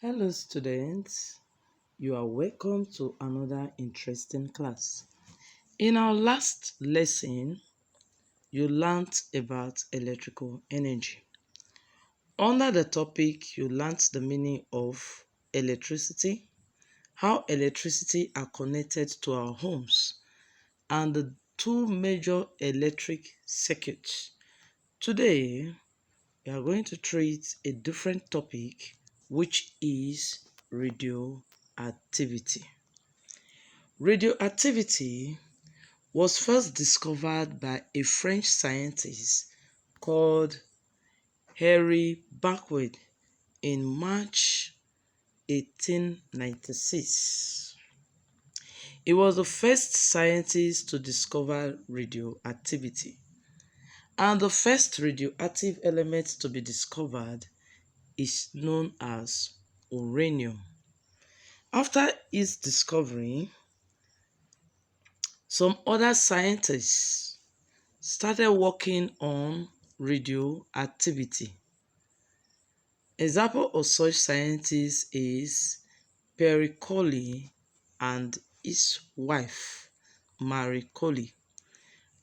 Hello students, you are welcome to another interesting class. In our last lesson, you learned about electrical energy. Under the topic, you learned the meaning of electricity, how electricity are connected to our homes, and the two major electric circuits. Today, we are going to treat a different topic, which is radioactivity. Radioactivity was first discovered by a French scientist called Henri Becquerel in March 1896. He was the first scientist to discover radioactivity, and the first radioactive element to be discovered is known as uranium. After its discovery, some other scientists started working on radioactivity. Example of such scientists is Pierre Curie and his wife, Marie Curie,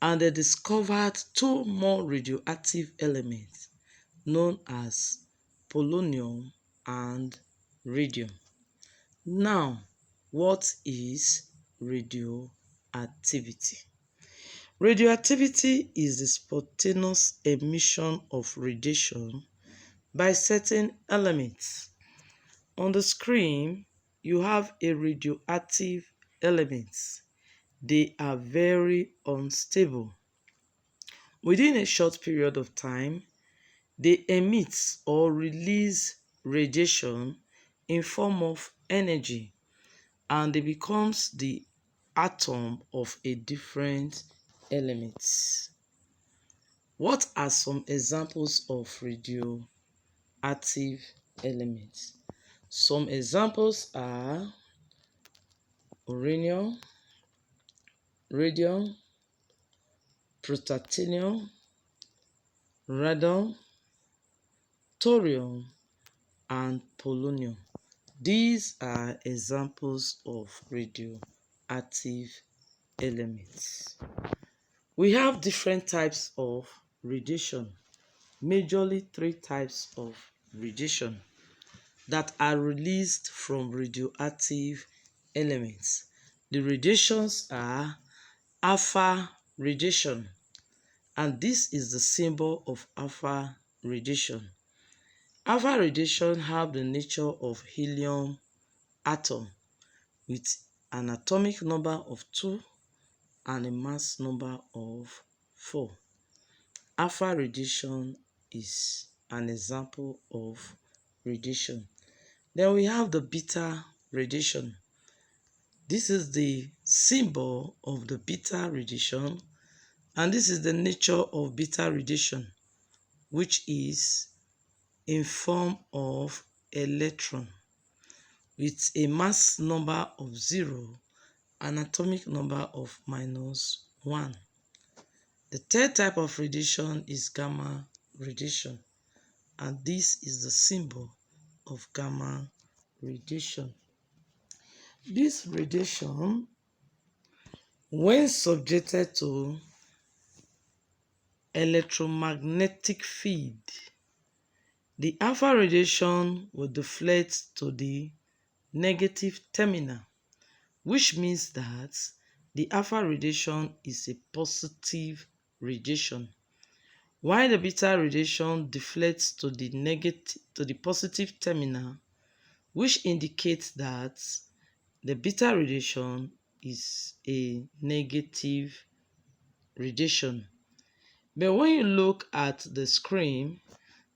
and they discovered two more radioactive elements known as polonium and radium. Now, what is radioactivity? Radioactivity is the spontaneous emission of radiation by certain elements. On the screen, you have a radioactive element. They are very unstable. Within a short period of time, they emit or release radiation in form of energy, and it becomes the atom of a different element. What are some examples of radioactive elements? Some examples are uranium, radium, protactinium, radon, thorium, and polonium. These are examples of radioactive elements. We have different types of radiation, majorly three types of radiation that are released from radioactive elements. The radiations are alpha radiation, and this is the symbol of alpha radiation. Alpha radiation have the nature of helium atom with an atomic number of 2 and a mass number of 4. Alpha radiation is an example of radiation. Then we have the beta radiation. This is the symbol of the beta radiation, and this is the nature of beta radiation, which is in form of electron with a mass number of 0 and atomic number of -1. The third type of radiation is gamma radiation, and this is the symbol of gamma radiation. This radiation, when subjected to electromagnetic field, the alpha radiation will deflect to the negative terminal, which means that the alpha radiation is a positive radiation, while the beta radiation deflects to the positive terminal, which indicates that the beta radiation is a negative radiation. But when you look at the screen,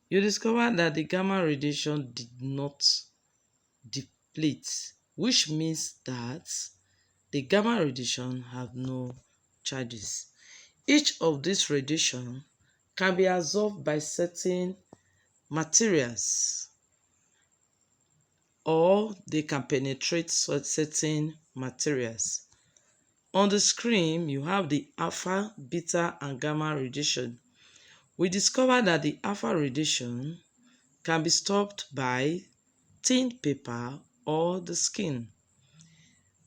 you discover that the gamma radiation did not deplete, which means that the gamma radiation have no charges. Each of these radiation can be absorbed by certain materials, or they can penetrate certain materials. On the screen, you have the alpha, beta, and gamma radiation. We discovered that the alpha radiation can be stopped by thin paper or the skin.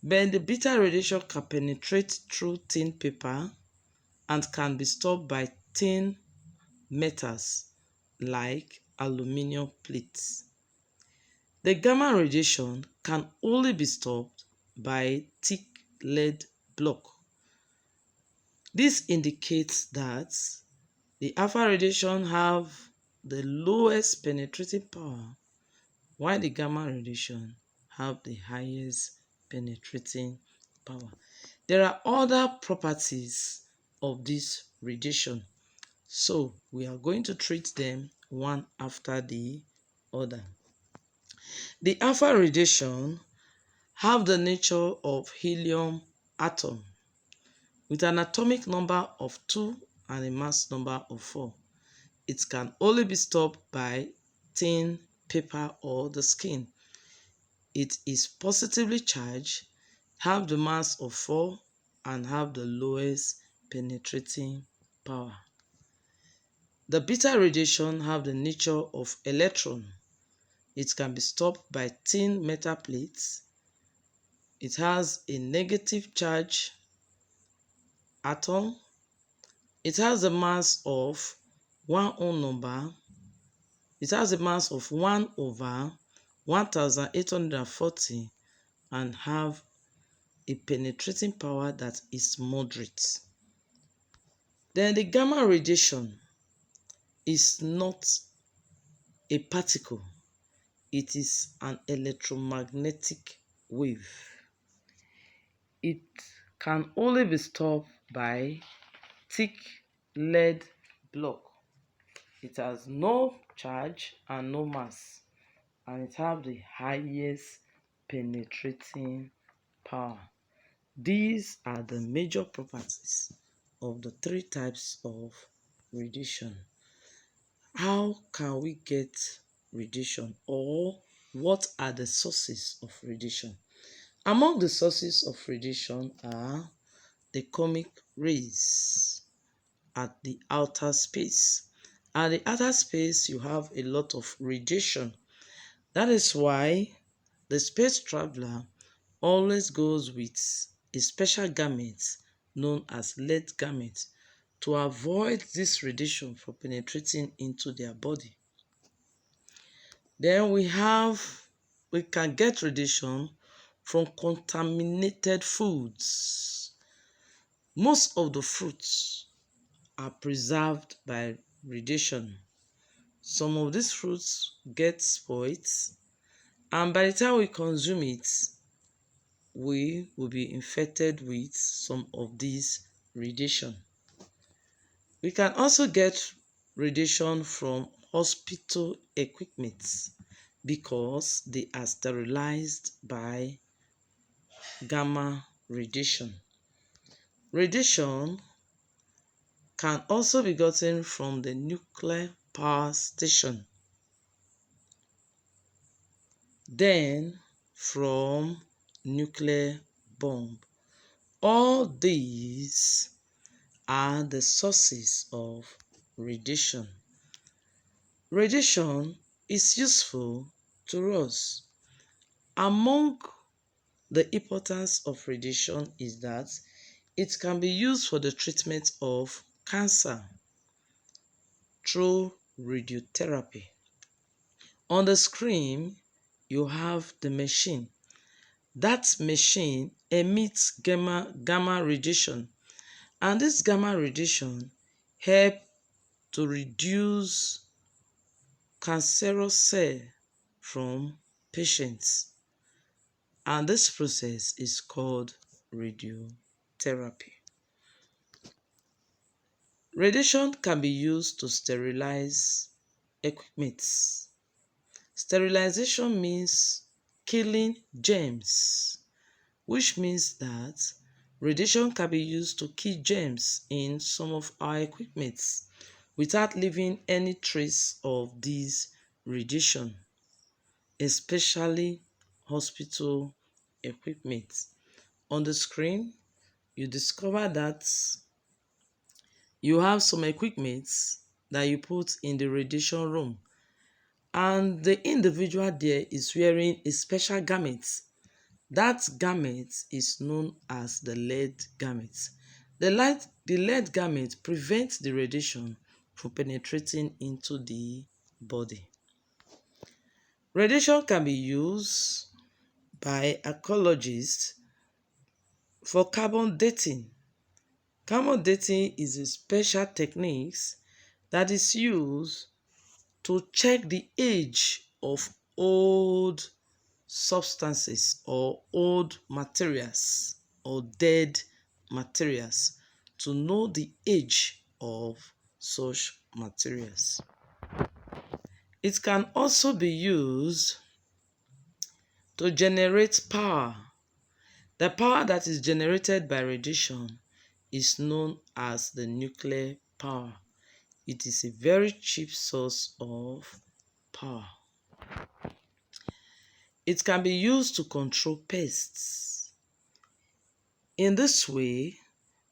But the beta radiation can penetrate through thin paper and can be stopped by thin metals like aluminum plates. The gamma radiation can only be stopped by thick lead block. This indicates that the alpha radiation have the lowest penetrating power, while the gamma radiation have the highest penetrating power. There are other properties of this radiation, so we are going to treat them one after the other. The alpha radiation have the nature of helium atom with an atomic number of 2 and a mass number of 4. It can only be stopped by thin paper or the skin. It is positively charged, have the mass of 4, and have the lowest penetrating power. The beta radiation have the nature of electron. It can be stopped by thin metal plates. It has a negative charge atom. It has a mass of 1 ohm number. It has a mass of 1 over 1840 and have a penetrating power that is moderate. Then the gamma radiation is not a particle. It is an electromagnetic wave. It can only be stopped by thick lead block. It has no charge and no mass, and it has the highest penetrating power. These are the major properties of the 3 types of radiation. How can we get radiation, or what are the sources of radiation? Among the sources of radiation are the cosmic rays at the outer space. At the outer space, you have a lot of radiation. That is why the space traveler always goes with a special garment known as lead garment to avoid this radiation from penetrating into their body. Then we can get radiation from contaminated foods. Most of the fruits are preserved by radiation. Some of these fruits get spoiled, and by the time we consume it, we will be infected with some of these radiation. We can also get radiation from hospital equipment because they are sterilized by gamma radiation. Radiation can also be gotten from the nuclear power station, then from nuclear bomb. All these are the sources of radiation. Radiation is useful to us. Among the importance of radiation is that it can be used for the treatment of cancer through radiotherapy. On the screen, you have the machine. That machine emits gamma radiation, and this gamma radiation helps to reduce cancerous cells from patients, and this process is called radiotherapy. Radiation can be used to sterilize equipment. Sterilization means killing germs, which means that radiation can be used to kill germs in some of our equipment without leaving any trace of this radiation, especially hospital equipment. On the screen, you discover that you have some equipment that you put in the radiation room, and the individual there is wearing a special garment. That garment is known as the lead garment. The lead garment prevents the radiation from penetrating into the body. Radiation can be used by archaeologists for carbon dating. Carbon dating is a special technique that is used to check the age of old substances or old materials or dead materials to know the age of such materials. It can also be used to generate power. The power that is generated by radiation is known as the nuclear power. It is a very cheap source of power. It can be used to control pests. In this way,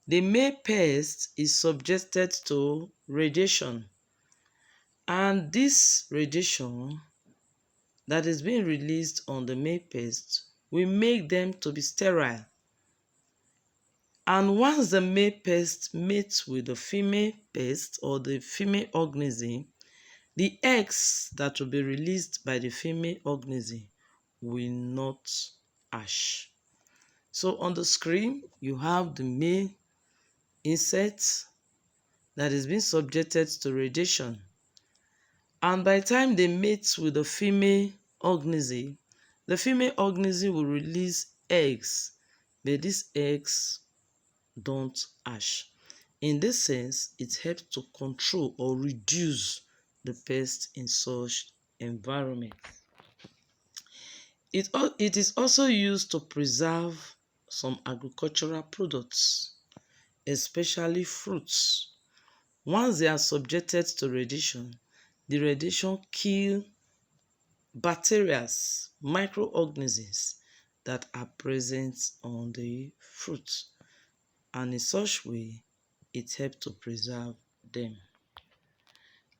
the male pest is subjected to radiation, and this radiation that is being released on the male pest will make them to be sterile. And once the male pest mates with the female pest or the female organism, the eggs that will be released by the female organism will not hatch. So on the screen, you have the male insect that is being subjected to radiation. And by the time they mate with the female organism will release eggs, but these eggs don't hatch. In this sense, it helps to control or reduce the pest in such environment. It is also used to preserve some agricultural products, especially fruits. Once they are subjected to radiation, the radiation kills bacteria, microorganisms that are present on the fruit, and in such way, it helps to preserve them.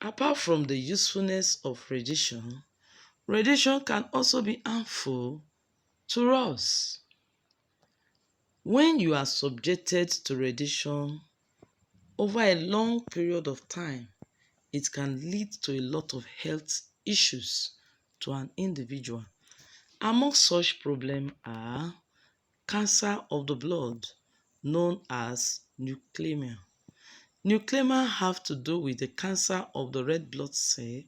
Apart from the usefulness of radiation, radiation can also be harmful to us. When you are subjected to radiation over a long period of time, it can lead to a lot of health issues to an individual. Among such problems are cancer of the blood, known as leukemia. Leukemia have to do with the cancer of the red blood cell,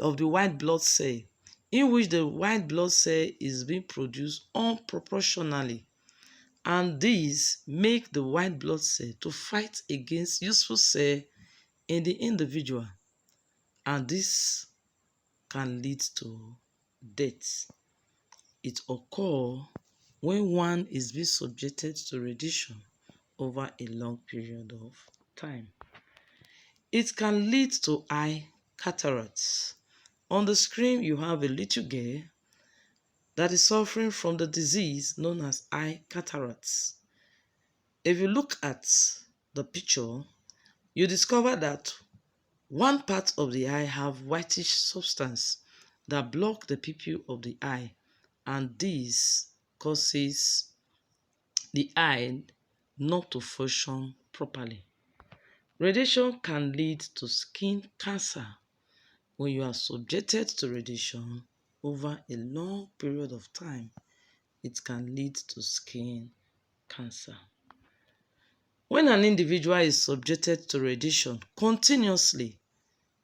of the white blood cell, in which the white blood cell is being produced unproportionally, and these make the white blood cell to fight against useful cell in the individual, and this can lead to death. It occurs when one is being subjected to radiation over a long period of time. It can lead to eye cataracts. On the screen, you have a little girl that is suffering from the disease known as eye cataracts. If you look at the picture, you discover that one part of the eye have whitish substance that block the pupil of the eye, and this causes the eye not to function properly. Radiation can lead to skin cancer. When you are subjected to radiation over a long period of time, it can lead to skin cancer. When an individual is subjected to radiation continuously,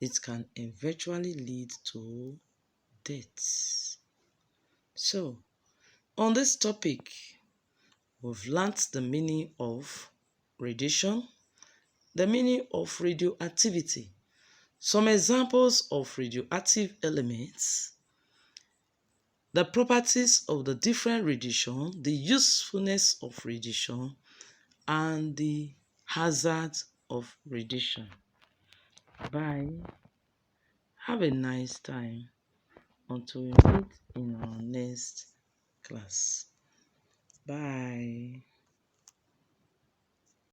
it can eventually lead to death. So, on this topic, we've learnt the meaning of radiation, the meaning of radioactivity, some examples of radioactive elements, the properties of the different radiation, the usefulness of radiation, and the hazards of radiation. Bye. Have a nice time until we meet in our next class. Bye.